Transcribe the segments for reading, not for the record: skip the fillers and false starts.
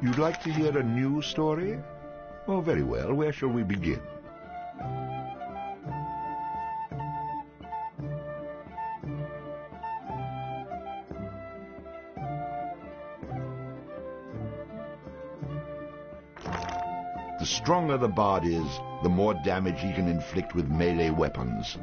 You'd like to hear a new story? Oh, very well. Where shall we begin? The stronger the bard is, the more damage he can inflict with melee weapons.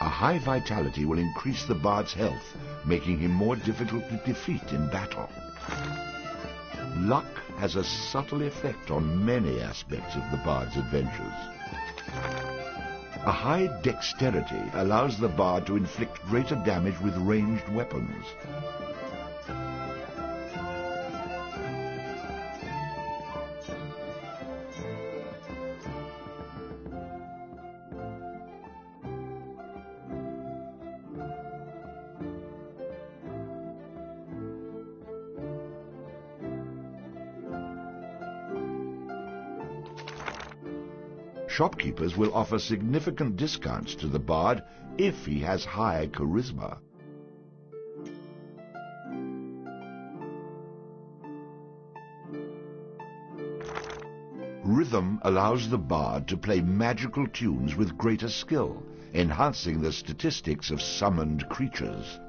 A high vitality will increase the bard's health, making him more difficult to defeat in battle. Luck has a subtle effect on many aspects of the bard's adventures. A high dexterity allows the bard to inflict greater damage with ranged weapons. Shopkeepers will offer significant discounts to the bard if he has high charisma. Rhythm allows the bard to play magical tunes with greater skill, enhancing the statistics of summoned creatures.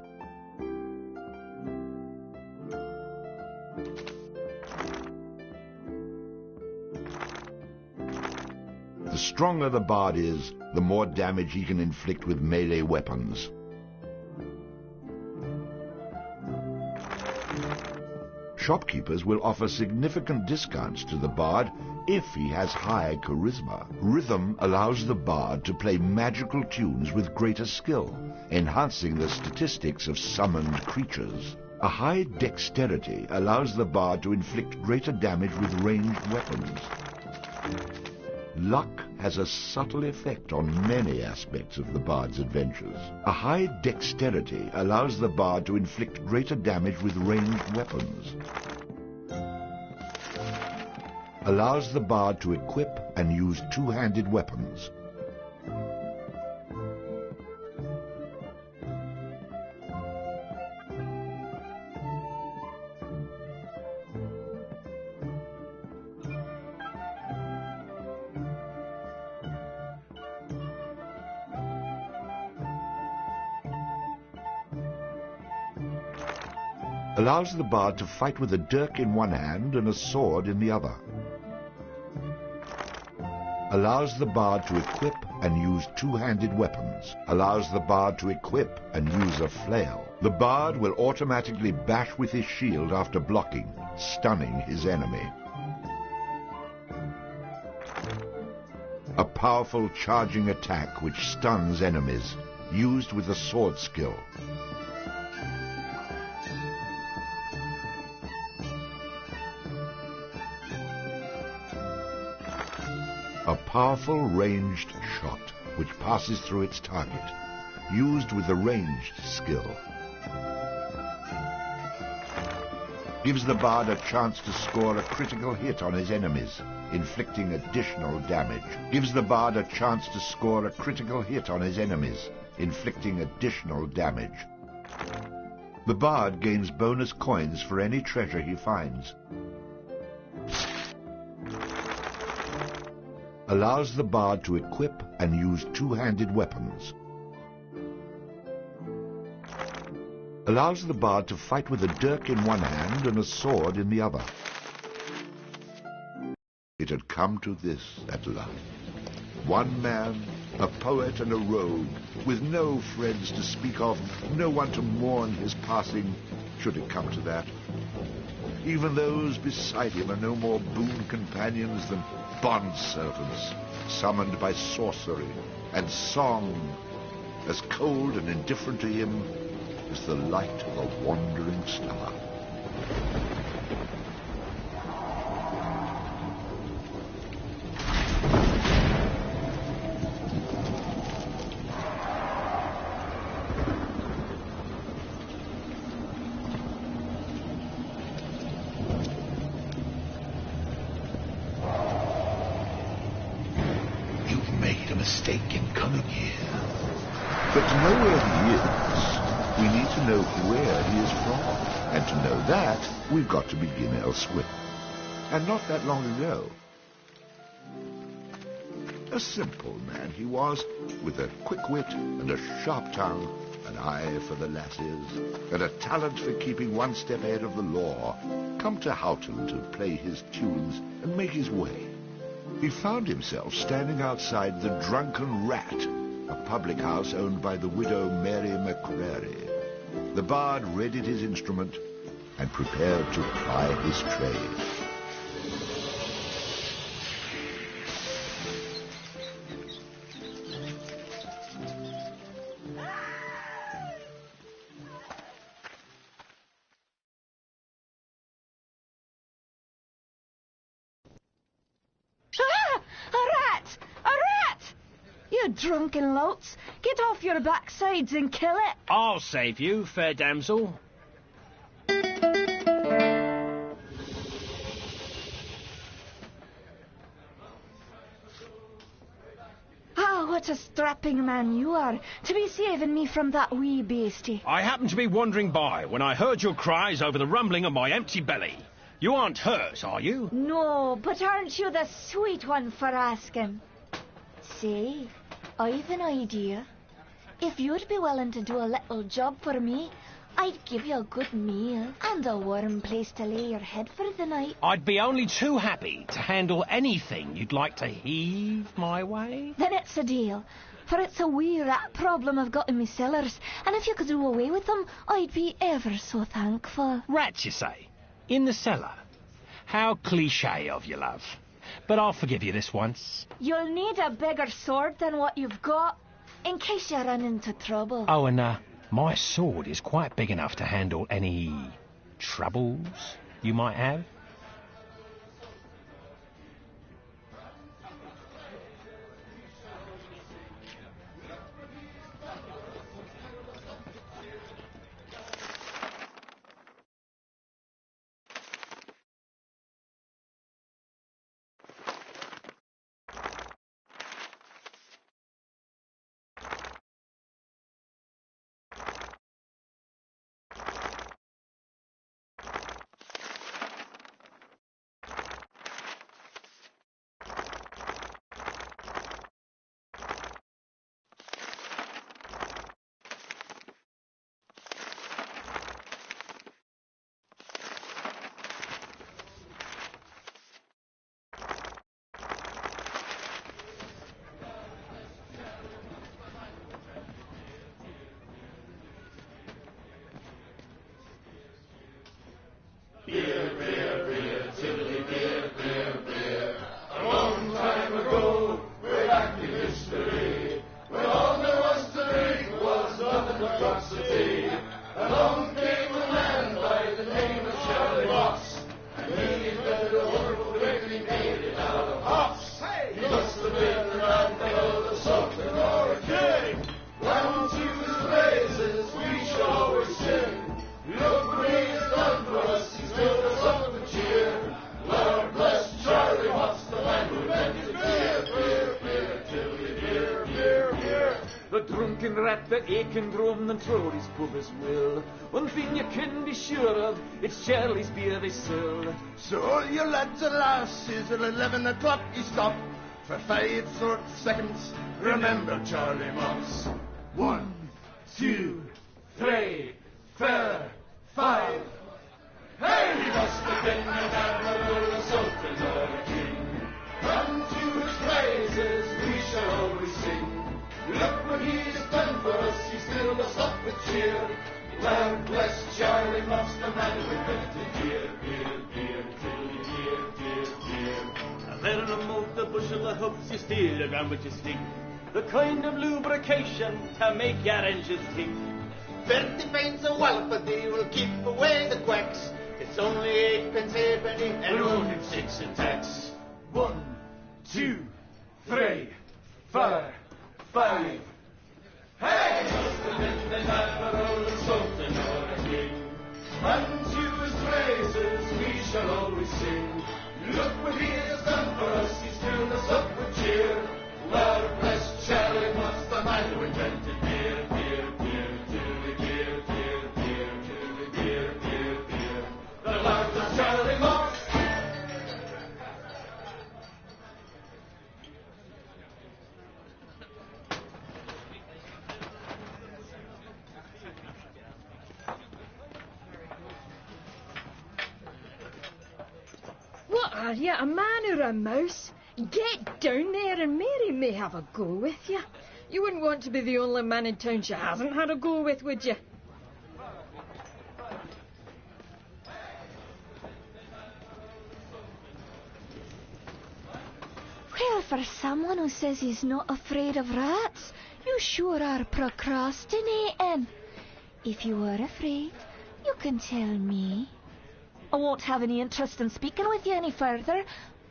The stronger the bard is, the more damage he can inflict with melee weapons. Shopkeepers will offer significant discounts to the bard if he has high charisma. Rhythm allows the bard to play magical tunes with greater skill, enhancing the statistics of summoned creatures. A high dexterity allows the bard to inflict greater damage with ranged weapons. Luck has a subtle effect on many aspects of the bard's adventures. A high dexterity allows the bard to inflict greater damage with ranged weapons. Allows the bard to equip and use two-handed weapons. Allows the bard to fight with a dirk in one hand and a sword in the other. Allows the bard to equip and use two-handed weapons. Allows the bard to equip and use a flail. The bard will automatically bash with his shield after blocking, stunning his enemy. A powerful charging attack which stuns enemies, used with a sword skill. A powerful ranged shot, which passes through its target, used with a ranged skill. Gives the bard a chance to score a critical hit on his enemies, inflicting additional damage. Gives the bard a chance to score a critical hit on his enemies, inflicting additional damage. The bard gains bonus coins for any treasure he finds. Allows the bard to equip and use two-handed weapons. Allows the bard to fight with a dirk in one hand and a sword in the other. It had come to this at last. One man, a poet and a rogue, with no friends to speak of, no one to mourn his passing, should it come to that. Even those beside him are no more boon companions than bond-servants, summoned by sorcery and song, as cold and indifferent to him as the light of a wandering star. coming here. But to know where he is, we need to know where he is from. And to know that, we've got to begin elsewhere. And not that long ago. A simple man he was, with a quick wit and a sharp tongue, an eye for the lasses, and a talent for keeping one step ahead of the law, come to Houghton to play his tunes and make his way. He found himself standing outside the Drunken Rat, a public house owned by the widow Mary McCrary. The bard readied his instrument and prepared to ply his trade. Drunken louts, get off your backsides and kill it. I'll save you, fair damsel. Ah, what a strapping man you are, to be saving me from that wee beastie. I happened to be wandering by when I heard your cries over the rumbling of my empty belly. You aren't hurt, are you? No, but aren't you the sweet one for asking? Say, I've an idea. If you'd be willing to do a little job for me, I'd give you a good meal and a warm place to lay your head for the night. I'd be only too happy to handle anything you'd like to heave my way. Then it's a deal, for it's a wee rat problem I've got in me cellars, and if you could do away with them, I'd be ever so thankful. Rats, you say? In the cellar? How cliché of you, love. But I'll forgive you this once. You'll need a bigger sword than what you've got, in case you run into trouble. Oh, and my sword is quite big enough to handle any troubles you might have. Beer, beer, beer, tiddly beer, beer, beer. A long time ago, way back in history, when all there was to drink was nothing but drops of tea, along came a man by the name of Charlie Moss, and he invented a wonderful drink and he made it out of hops. He must have been the man they call the Sultan or a king. Round to his praises we shall always sing. Look what he has done for us, he's filled us up with cheer. Lord bless Charlie Moss, the man who invented beer, beer, beer, tiddly beer, beer, beer. The drunken rat, the aching drum, and throw his pubis will. One thing you can be sure of, it's Charlie's beer they sell. So all you lads and lasses, at 11 o'clock you stop. For 5 short seconds, remember Charlie Moss. 1, 2, 3, 4, 5. Hey! He must have been an admiral, a sultan, or a king. Unto his praises we shall always sing. Look what he has done for us, he's filled us up with cheer. Lord bless Charlie Moss, the man who invented beer, beer, beer, tiddly beer, beer, beer. And there among the bushel of hoops you steal a gram with your stick, the kind of lubrication to make your engines tick. 30 pints of Walpathy will keep away the quacks. It's only 8 pence halfpenny and only 6 in tax. 1, 2, 3, 4, 5. Hey! Must have been the admiral, a sultan, or a king. Unto his praises we shall always sing. Look what he has done for us, he's filled us up with cheer. Lord bless Charlie Moss, Are you a man or a mouse? Get down there and Mary may have a go with you. You wouldn't want to be the only man in town she hasn't had a go with, would you? Well, for someone who says he's not afraid of rats, you sure are procrastinating. If you are afraid, you can tell me. I won't have any interest in speaking with you any further,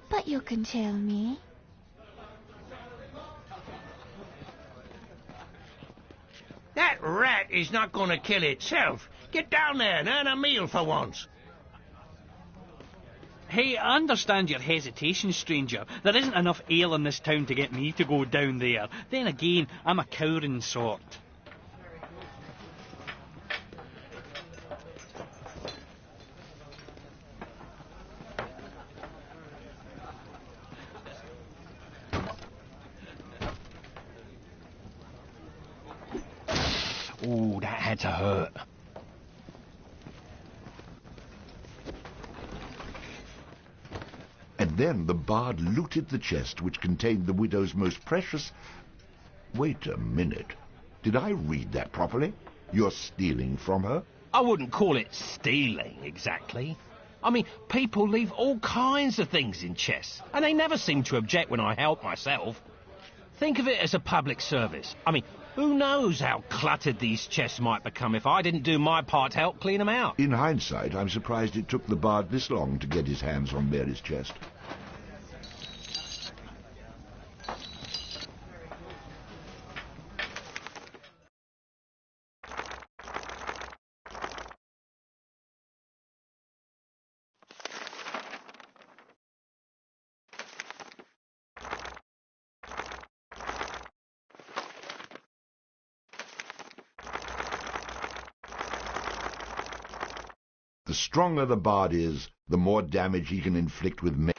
but you can tell me. That rat is not going to kill itself. Get down there and earn a meal for once. Hey, I understand your hesitation, stranger. There isn't enough ale in this town to get me to go down there. Then again, I'm a cowering sort. Ooh, that had to hurt. And then the bard looted the chest which contained the widow's most precious... Wait a minute. Did I read that properly? You're stealing from her? I wouldn't call it stealing, exactly. I mean, people leave all kinds of things in chests, and they never seem to object when I help myself. Think of it as a public service. I mean, who knows how cluttered these chests might become if I didn't do my part to help clean them out. In hindsight, I'm surprised it took the bard this long to get his hands on Mary's chest. The stronger the bard is, the more damage he can inflict with men.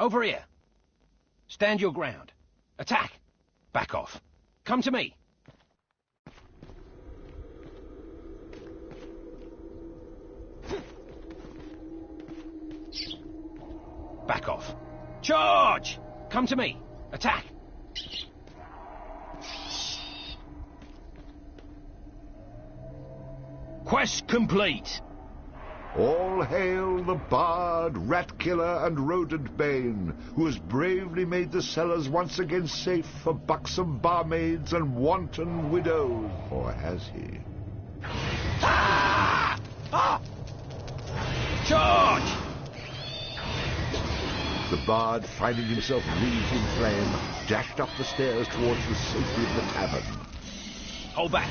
Over here. Stand your ground. Attack. Back off. Come to me. Back off. Charge! Come to me. Attack. Quest complete. All hail the bard, rat killer, and rodent bane, who has bravely made the cellars once again safe for buxom barmaids and wanton widows. Or has he? Ah! Ah! Charge! The bard, finding himself wreathed in flame, dashed up the stairs towards the safety of the tavern. Hold back.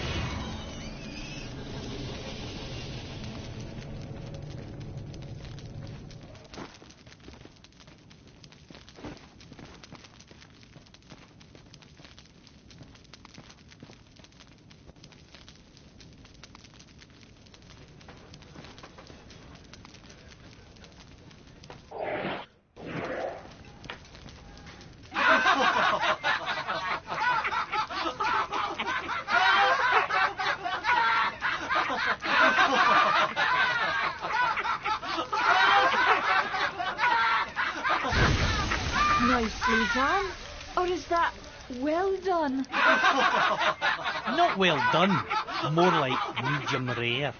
Nicely done. Or is that well done? Not well done. More like medium rare.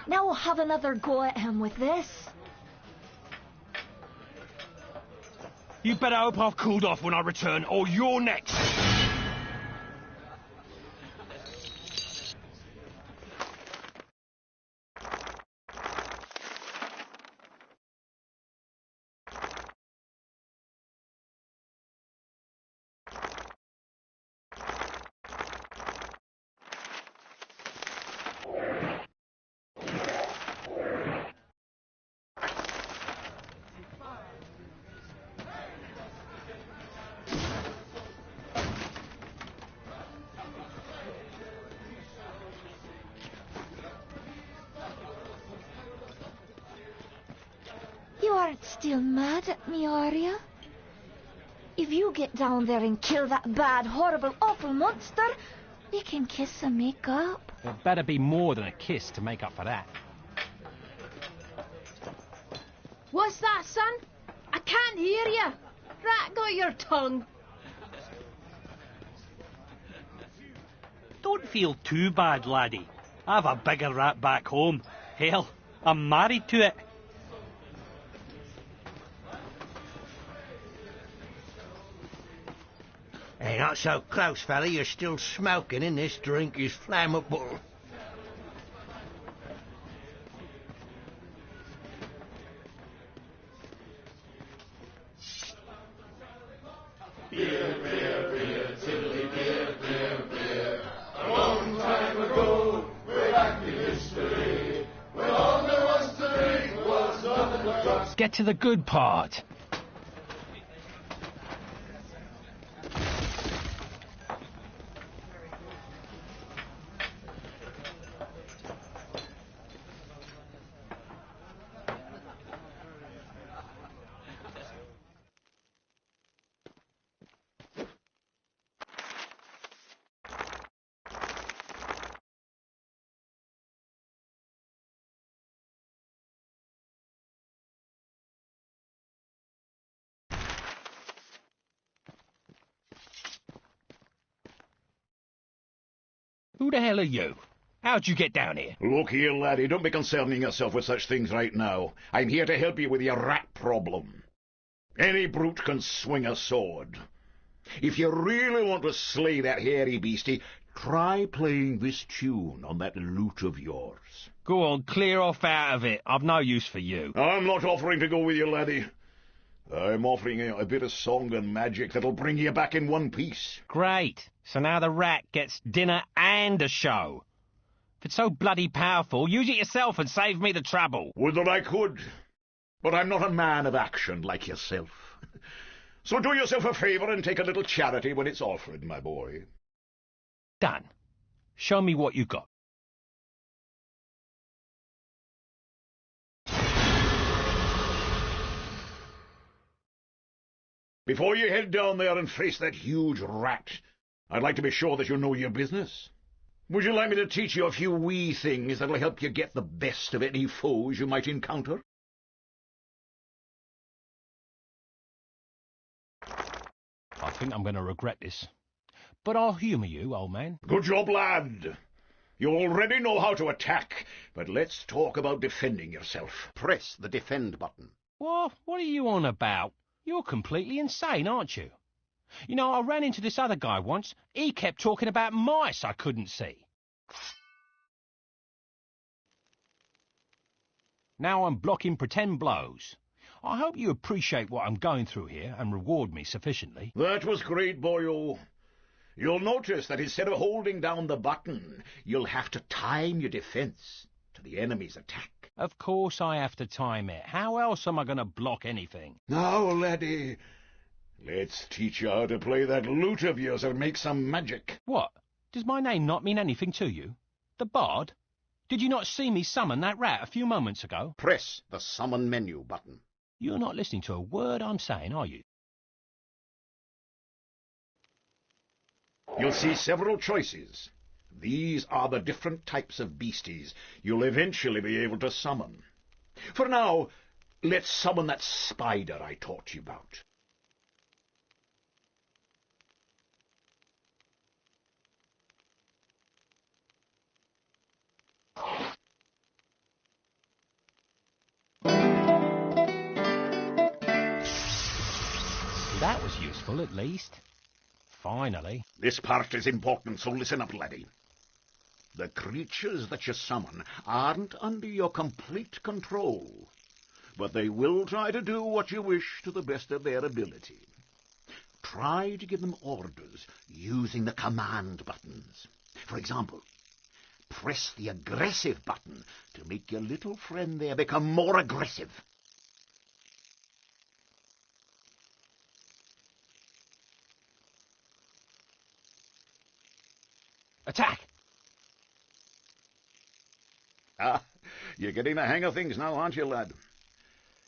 Now we'll have another go at him with this. You better hope I've cooled off when I return, or you're next. You aren't still mad at me, are you? If you get down there and kill that bad, horrible, awful monster, we can kiss and make up. There better be more than a kiss to make up for that. What's that, son? I can't hear you. Rat got your tongue. Don't feel too bad, laddie. I've a bigger rat back home. Hell, I'm married to it. Hey, not so close, fella. You're still smoking, and this drink is flammable. Beer, beer, beer, tiddly beer, beer, beer. A long time ago, way back in history, when all there was to drink was nothing but rocks. Get to the good part. Who the hell are you? How'd you get down here? Look here, laddie, don't be concerning yourself with such things right now. I'm here to help you with your rat problem. Any brute can swing a sword. If you really want to slay that hairy beastie, try playing this tune on that lute of yours. Go on, clear off out of it. I've no use for you. I'm not offering to go with you, laddie. I'm offering you a bit of song and magic that'll bring you back in one piece. Great. So now the rat gets dinner and a show. If it's so bloody powerful, use it yourself and save me the trouble. Would that I could. But I'm not a man of action like yourself. So do yourself a favour and take a little charity when it's offered, my boy. Done. Show me what you got. Before you head down there and face that huge rat, I'd like to be sure that you know your business. Would you like me to teach you a few wee things that'll help you get the best of any foes you might encounter? I think I'm going to regret this. But I'll humour you, old man. Good job, lad. You already know how to attack, but let's talk about defending yourself. Press the defend button. What are you on about? You're completely insane, aren't you? You know, I ran into this other guy once. He kept talking about mice I couldn't see. Now I'm blocking pretend blows. I hope you appreciate what I'm going through here and reward me sufficiently. That was great, boyo. You'll notice that instead of holding down the button, you'll have to time your defense to the enemy's attack. Of course I have to time it. How else am I going to block anything? Now, laddie, let's teach you how to play that lute of yours and make some magic. What? Does my name not mean anything to you? The Bard? Did you not see me summon that rat a few moments ago? Press the summon menu button. You're not listening to a word I'm saying, are you? You'll see several choices. These are the different types of beasties you'll eventually be able to summon. For now, let's summon that spider I taught you about. That was useful, at least. Finally. This part is important, so listen up, laddie. The creatures that you summon aren't under your complete control, but they will try to do what you wish to the best of their ability. Try to give them orders using the command buttons. For example, press the aggressive button to make your little friend there become more aggressive. Attack! Ah, you're getting the hang of things now, aren't you, lad?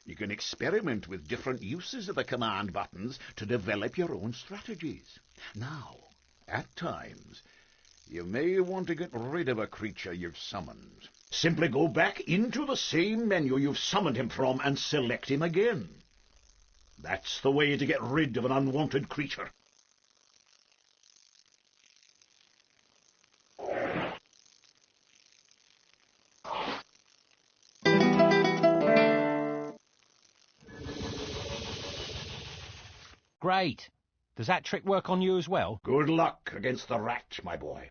You can experiment with different uses of the command buttons to develop your own strategies. Now, at times, you may want to get rid of a creature you've summoned. Simply go back into the same menu you've summoned him from and select him again. That's the way to get rid of an unwanted creature. Great. Does that trick work on you as well? Good luck against the rat, my boy.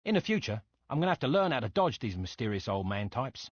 In the future, I'm going to have to learn how to dodge these mysterious old man types.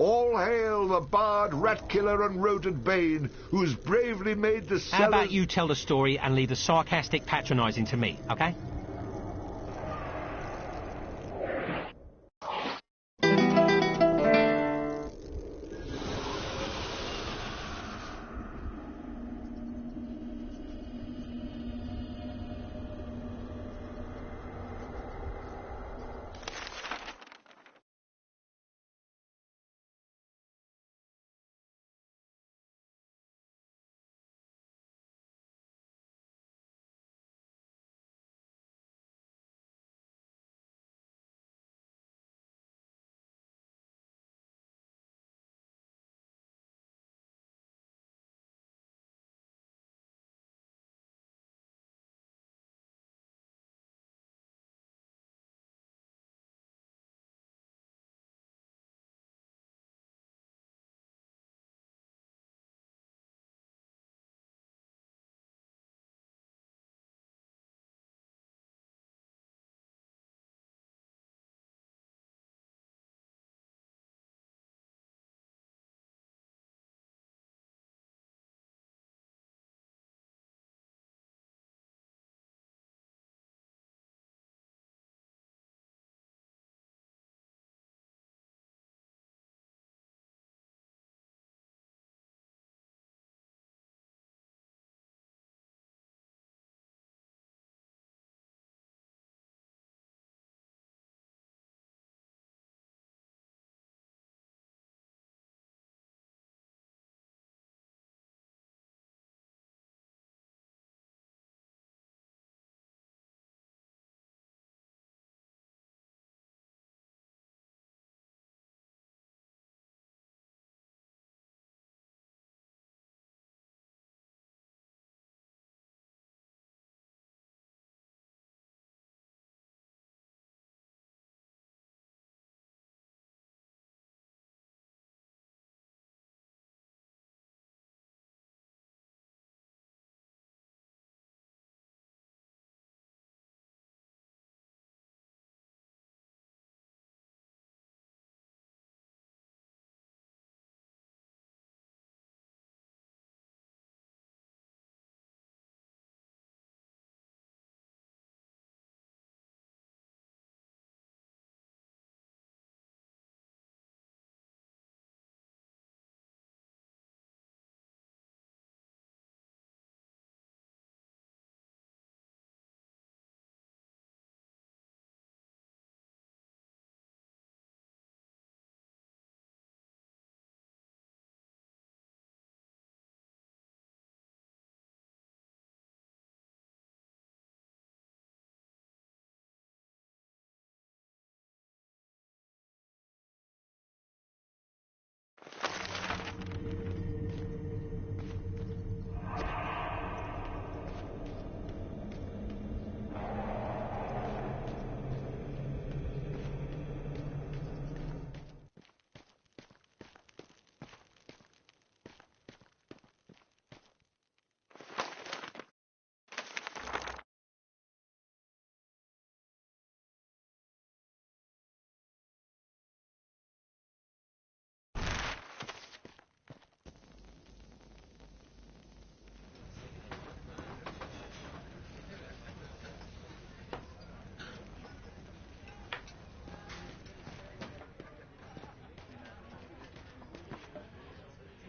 All hail the bard, rat killer, and rodent bane, who's bravely made the How about you tell the story and leave the sarcastic patronising to me, okay?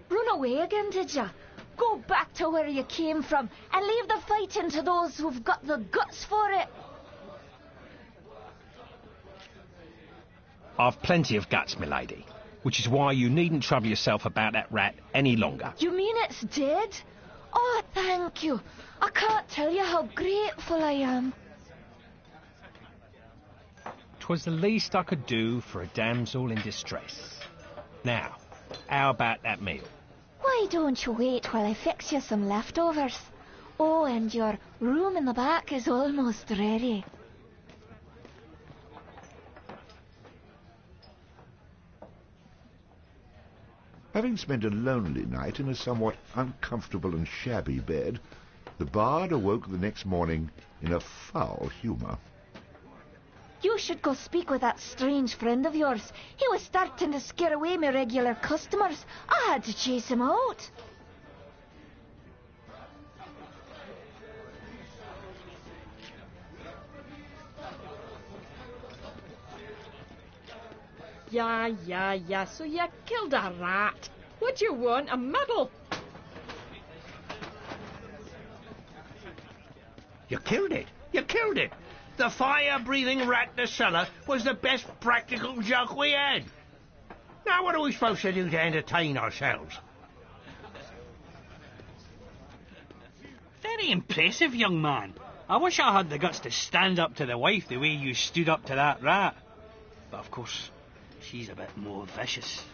Run away again, did ya? Go back to where you came from and leave the fighting to those who've got the guts for it. I've plenty of guts, milady, which is why you needn't trouble yourself about that rat any longer. You mean it's dead? Oh, thank you. I can't tell you how grateful I am. 'Twas the least I could do for a damsel in distress. Now, how about that meal? Why don't you wait while I fix you some leftovers? Oh, and your room in the back is almost ready. Having spent a lonely night in a somewhat uncomfortable and shabby bed, the bard awoke the next morning in a foul humour. You should go speak with that strange friend of yours. He was starting to scare away my regular customers. I had to chase him out. Yeah, so you killed a rat. What do you want, a medal? You killed it. You killed it. The fire-breathing rat in the cellar was the best practical joke we had. Now what are we supposed to do to entertain ourselves? Very impressive, young man. I wish I had the guts to stand up to the wife the way you stood up to that rat. But of course, she's a bit more vicious.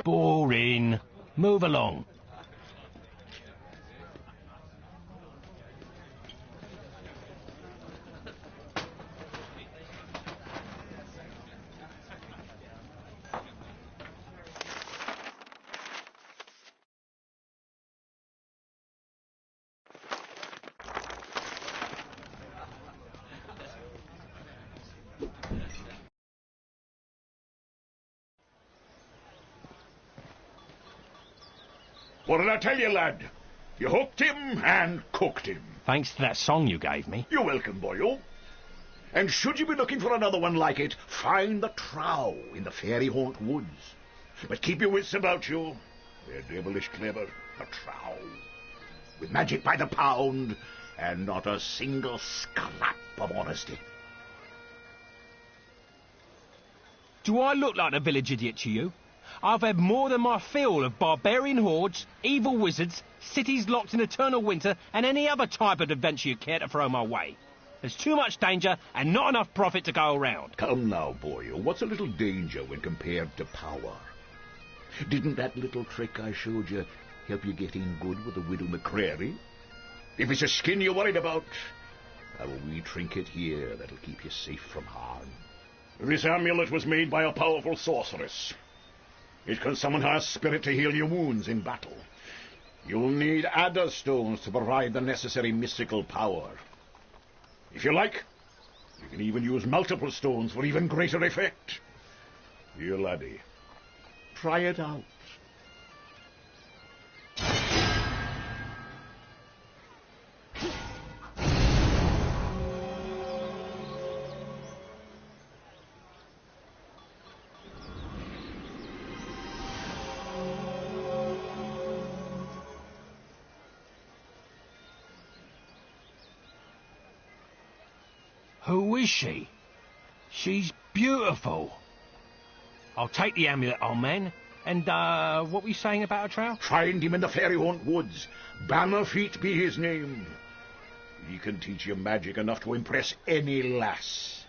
Boring. Move along. What did I tell you, lad? You hooked him and cooked him. Thanks to that song you gave me. You're welcome, boyo. And should you be looking for another one like it, find the trow in the fairy haunt woods. But keep your wits about you. They're devilish clever, the trow. With magic by the pound, and not a single scrap of honesty. Do I look like a village idiot to you? I've had more than my fill of barbarian hordes, evil wizards, cities locked in eternal winter, and any other type of adventure you care to throw my way. There's too much danger and not enough profit to go around. Come now, boyo. What's a little danger when compared to power? Didn't that little trick I showed you help you get in good with the widow McCrary? If it's a skin you're worried about, I've a wee trinket here that'll keep you safe from harm. This amulet was made by a powerful sorceress. It can summon her spirit to heal your wounds in battle. You'll need adder stones to provide the necessary mystical power. If you like, you can even use multiple stones for even greater effect. Dear laddie, try it out. Who is she? She's beautiful. I'll take the amulet, old man. And, what were you saying about a trout? Find him in the fairy haunt woods. Bannerfeet be his name. He can teach you magic enough to impress any lass.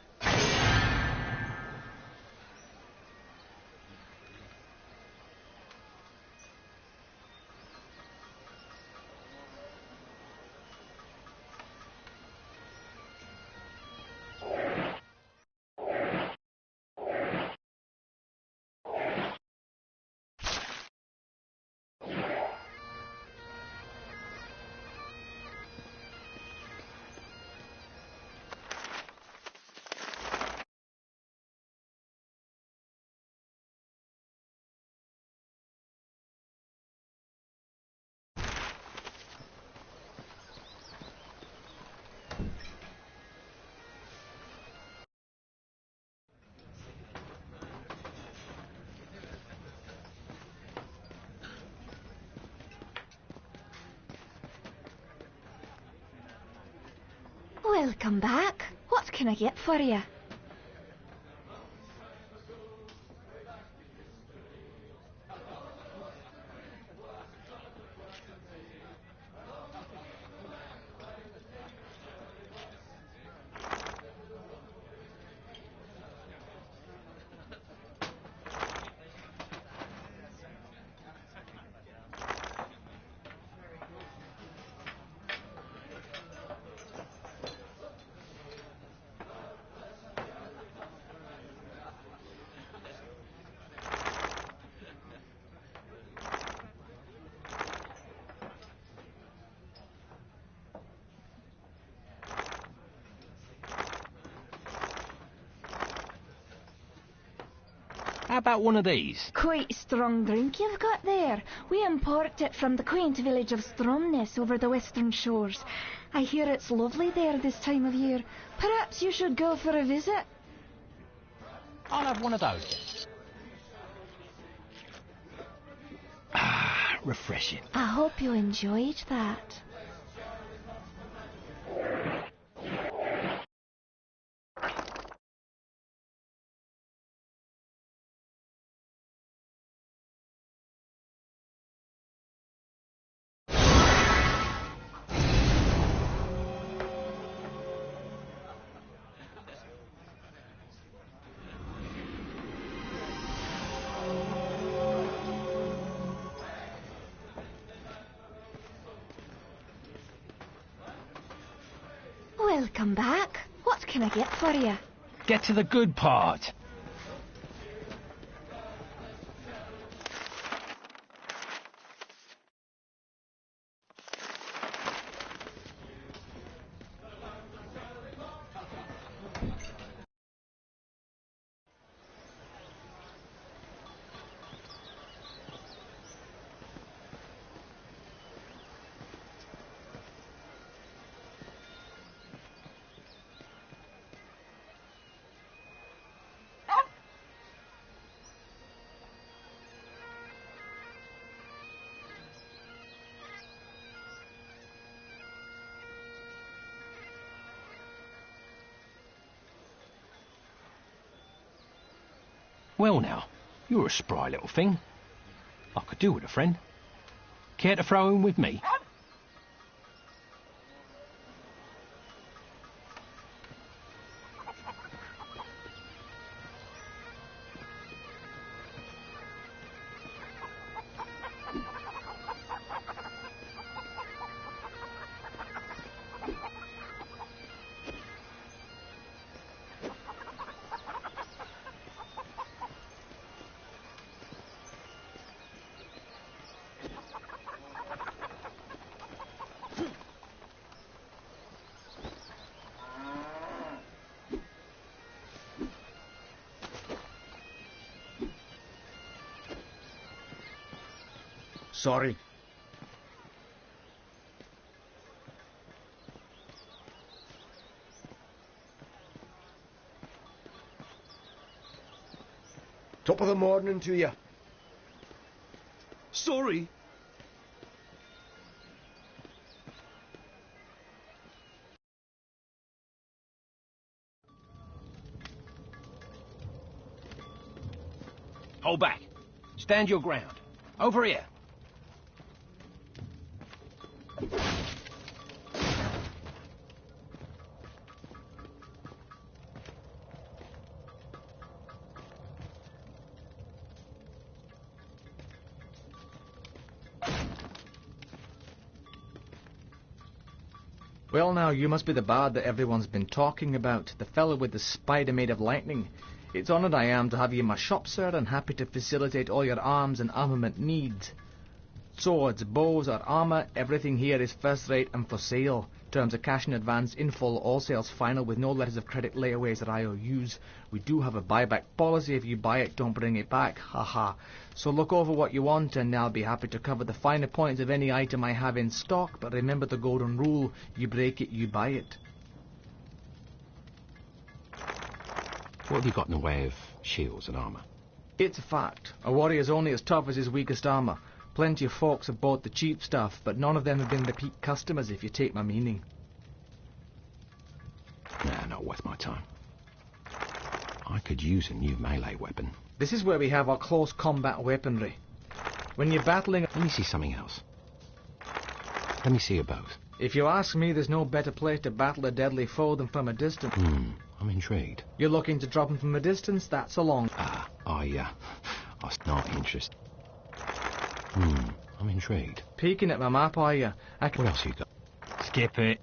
Welcome back. What can I get for you? How about one of these? Quite strong drink you've got there. We import it from the quaint village of Stromness over the western shores. I hear it's lovely there this time of year. Perhaps you should go for a visit. I'll have one of those. Ah, refreshing. I hope you enjoyed that. Welcome back. What can I get for you? Get to the good part. Well now, you're a spry little thing. I could do with a friend. Care to throw in with me? Sorry. Top of the morning to you. Sorry. Hold back. Stand your ground. Over here. Well now, you must be the bard that everyone's been talking about, the fellow with the spider made of lightning. It's honoured I am to have you in my shop, sir, and happy to facilitate all your arms and armament needs. Swords, bows, or armour, everything here is first rate and for sale. Terms of cash in advance, in full, all sales final, with no letters of credit, layaways, or IOUs. We do have a buyback policy. If you buy it, don't bring it back. Haha. So look over what you want, and I'll be happy to cover the finer points of any item I have in stock. But remember the golden rule: you break it, you buy it. What have you got in the way of shields and armour? It's a fact. A warrior's only as tough as his weakest armour. Plenty of folks have bought the cheap stuff, but none of them have been repeat customers, if you take my meaning. Nah, not worth my time. I could use a new melee weapon. This is where we have our close combat weaponry. When you're battling... Let me see something else. Let me see you both. If you ask me, there's no better place to battle a deadly foe than from a distance. I'm intrigued. You're looking to drop him from a distance? That's a long... I'm not interested. I'm intrigued. Peeking at my map, are you? What else you got? Skip it.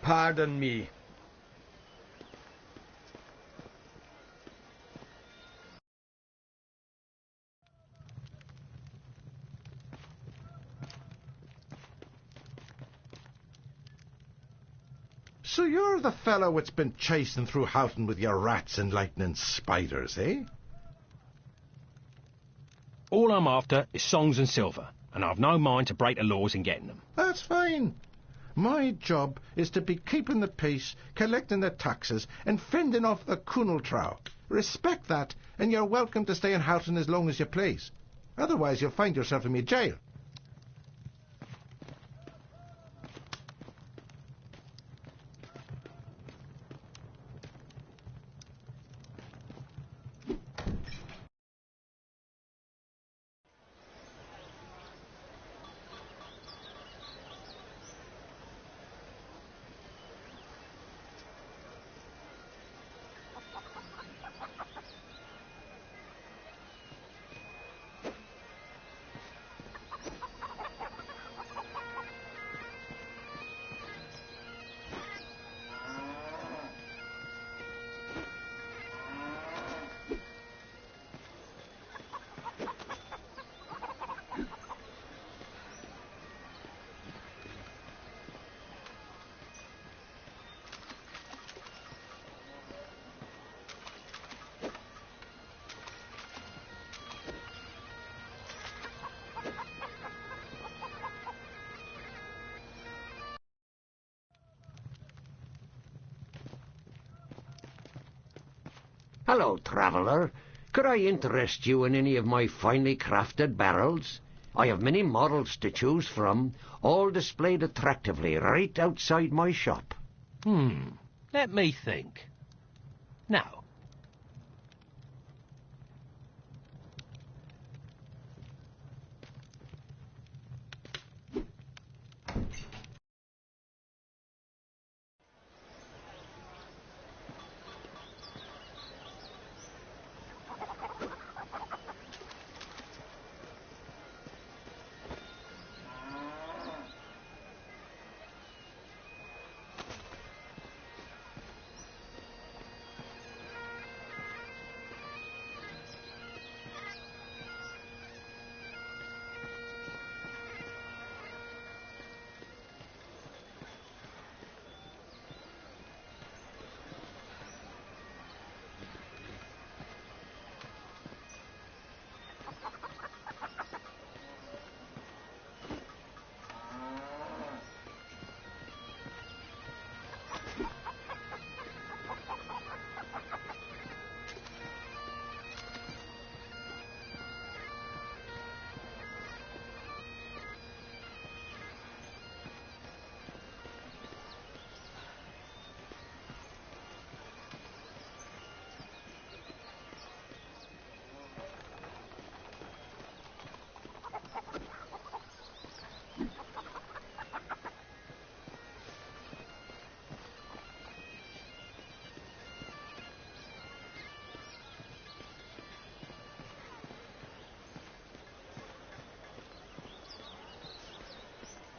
Pardon me. So you're the fellow that's been chasing through Houghton with your rats and lightning spiders, eh? All I'm after is songs and silver, and I've no mind to break the laws in getting them. That's fine. My job is to be keeping the peace, collecting the taxes, and fending off the Kunaltrow. Respect that, and you're welcome to stay in Houghton as long as you please. Otherwise, you'll find yourself in me jail. Hello, traveller. Could I interest you in any of my finely crafted barrels? I have many models to choose from, all displayed attractively right outside my shop. Let me think. Now,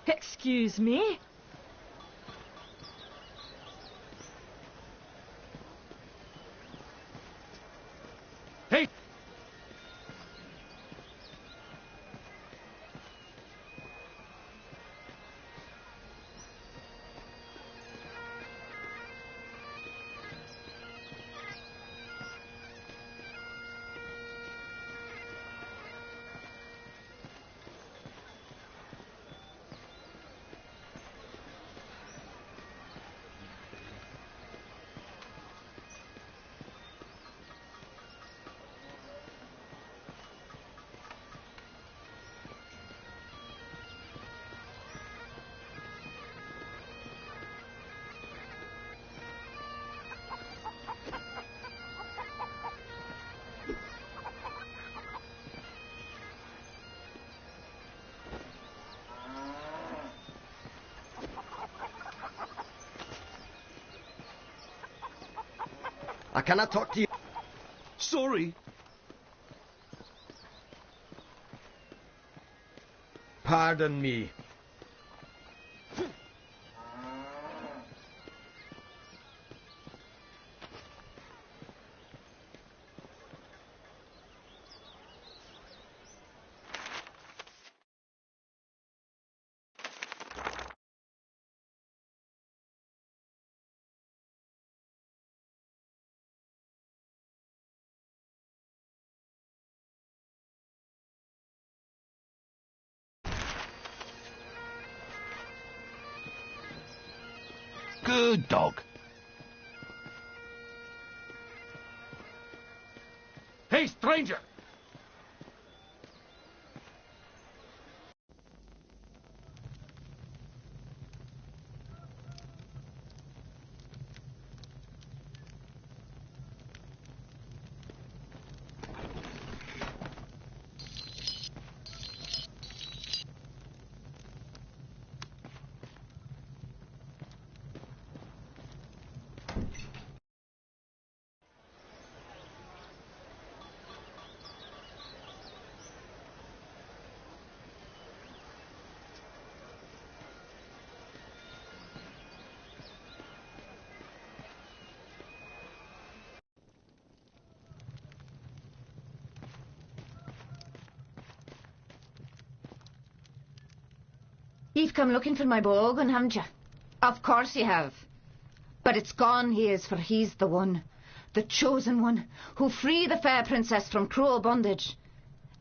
Excuse me? hey! I cannot talk to you. Sorry. Pardon me. Good dog. Hey, stranger! You've come looking for my bowgun, haven't you? Of course you have. But it's gone, he is, for he's the one, the chosen one, who'll free the fair princess from cruel bondage.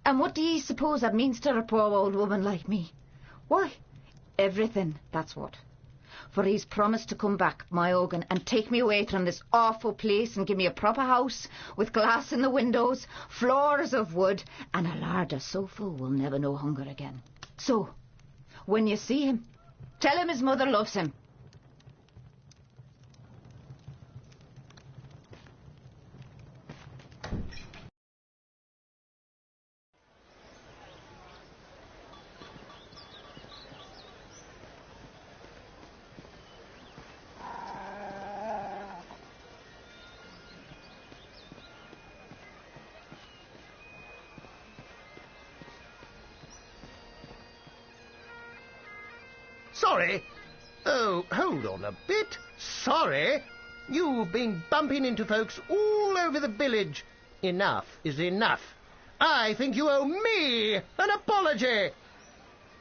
And what do ye suppose that means to a poor old woman like me? Why, everything, that's what. For he's promised to come back, my Ogun, and take me away from this awful place and give me a proper house with glass in the windows, floors of wood, and a larder so full we'll never know hunger again. So, when you see him, tell him his mother loves him. Sorry? Oh, hold on a bit. Sorry? You've been bumping into folks all over the village. Enough is enough. I think you owe me an apology.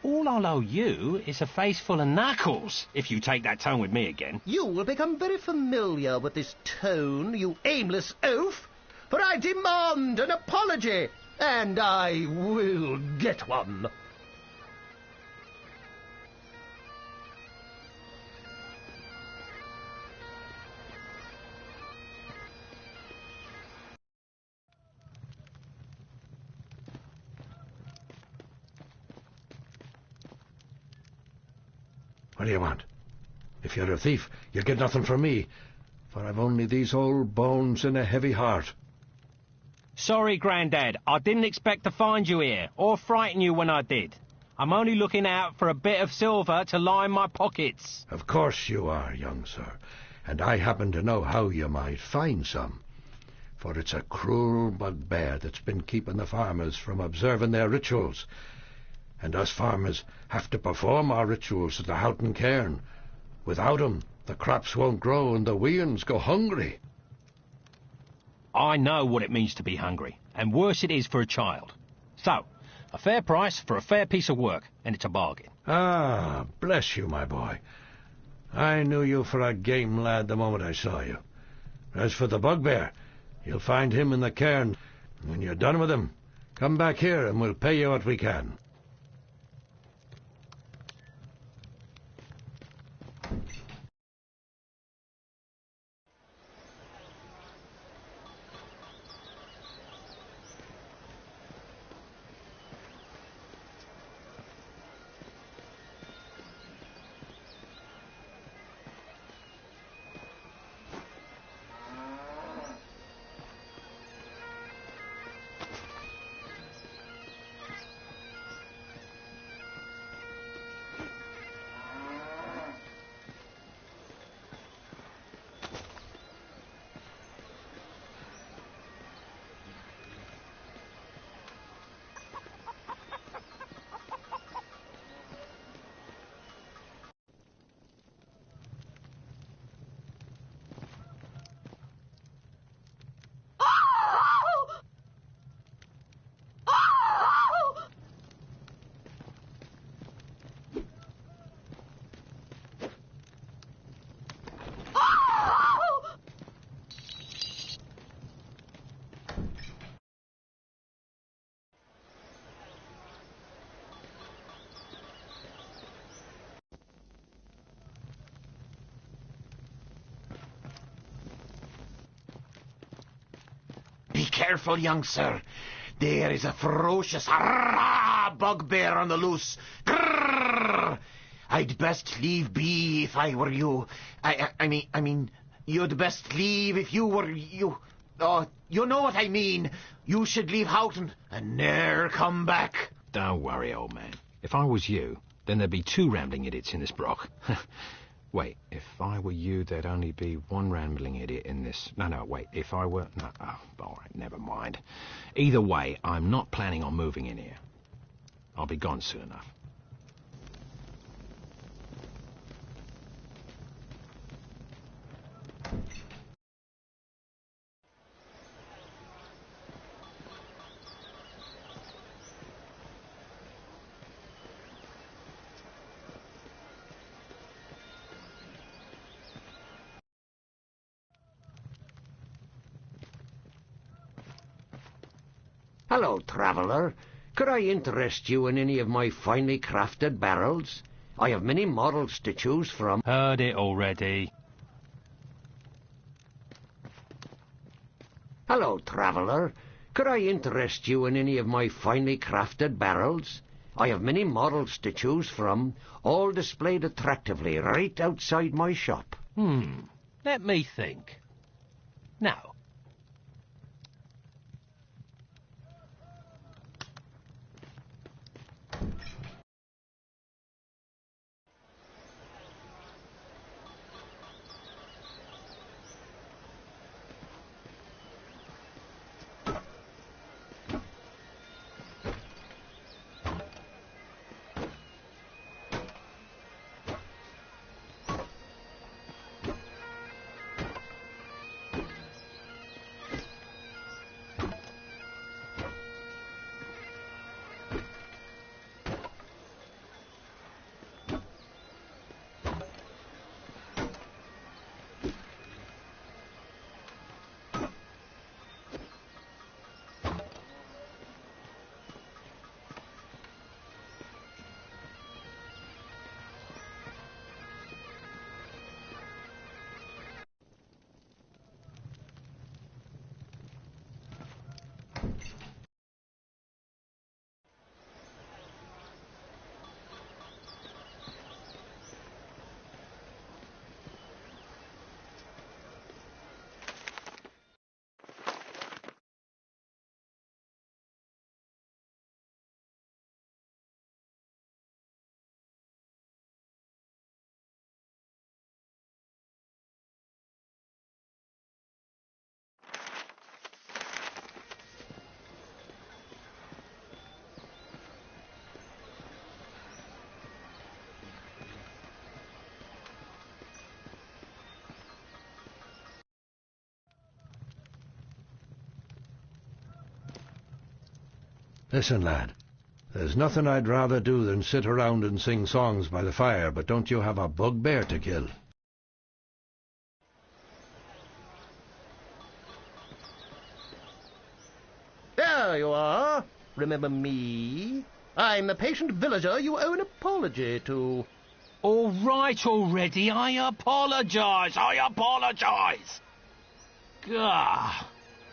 All I'll owe you is a face full of knuckles, if you take that tone with me again. You will become very familiar with this tone, you aimless oaf, for I demand an apology, and I will get one. What do you want? If you're a thief, you'll get nothing from me, for I've only these old bones and a heavy heart. Sorry, Grandad. I didn't expect to find you here, or frighten you when I did. I'm only looking out for a bit of silver to line my pockets. Of course you are, young sir, and I happen to know how you might find some. For it's a cruel bugbear that's been keeping the farmers from observing their rituals. And us farmers have to perform our rituals at the Houghton cairn. Without 'em, the crops won't grow and the weans go hungry. I know what it means to be hungry, and worse it is for a child. So, a fair price for a fair piece of work, and it's a bargain. Ah, bless you, my boy. I knew you for a game lad the moment I saw you. As for the bugbear, you'll find him in the cairn. When you're done with him, come back here and we'll pay you what we can. careful, young sir. There is a ferocious bugbear on the loose. Grrr! I'd best leave be if I were you. I mean, you'd best leave if you were you. Oh, you know what I mean. You should leave Houghton and ne'er come back. Don't worry, old man. If I was you, then there'd be 2 rambling idiots in this broch. Wait, if I were you, there'd only be 1 rambling idiot in this... No, wait, if I were... No, oh, all right, never mind. Either way, I'm not planning on moving in here. I'll be gone soon enough. Hello, traveller. Could I interest you in any of my finely crafted barrels? I have many models to choose from. Heard it already. Hello, traveller. Could I interest you in any of my finely crafted barrels? I have many models to choose from, all displayed attractively right outside my shop. Let me think. Now, Listen, lad. There's nothing I'd rather do than sit around and sing songs by the fire, but don't you have a bugbear to kill? There you are. Remember me? I'm the patient villager you owe an apology to. all right already. I apologise. Gah.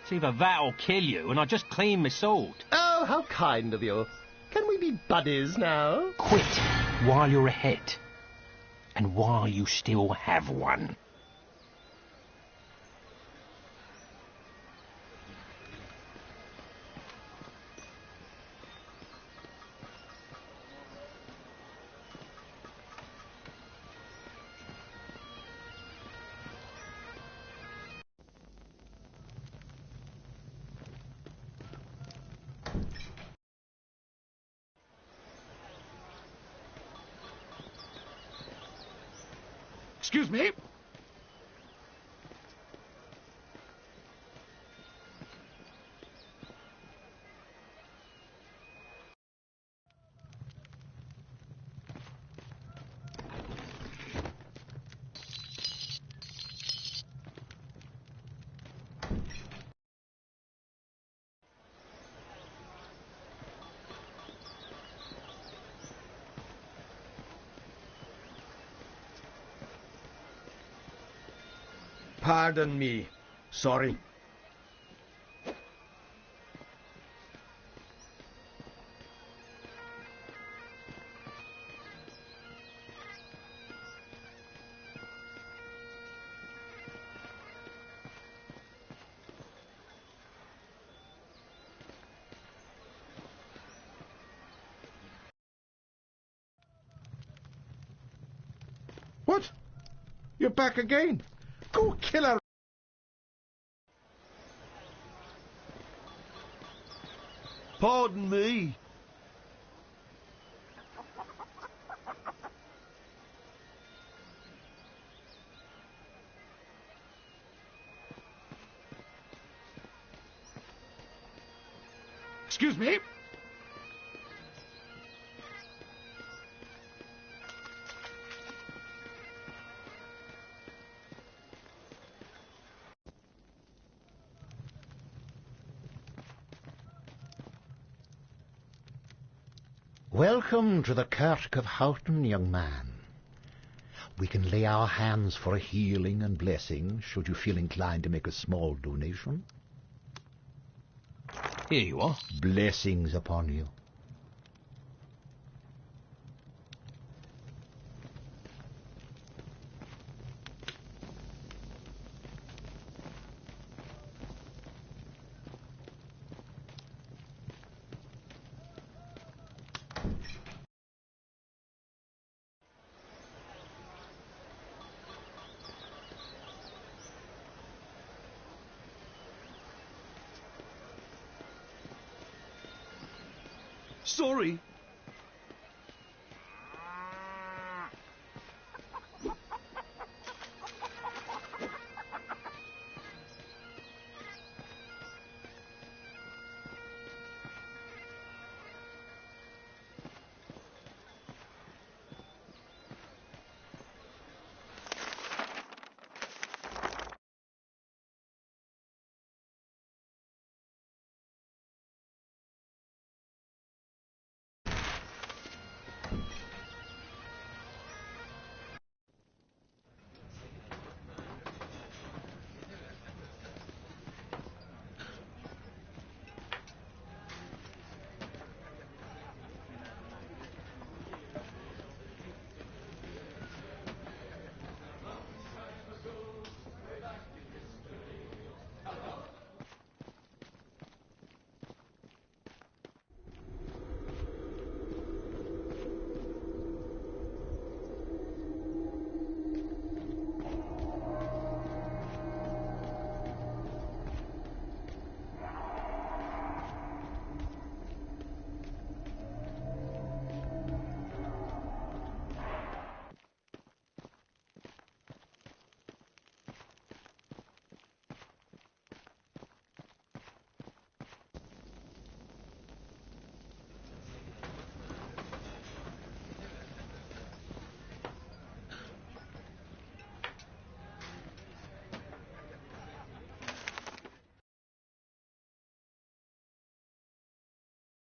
It's either that or kill you, and I just clean my sword. Oh, how kind of you. Can we be buddies now? Quit while you're ahead, and while you still have one. Excuse me. Pardon me. Sorry. You're back again. Go kill her. Pardon me. Excuse me. Welcome to the Kirk of Houghton, young man. We can lay our hands for a healing and blessing, should you feel inclined to make a small donation. Here you are. Blessings upon you. Sorry,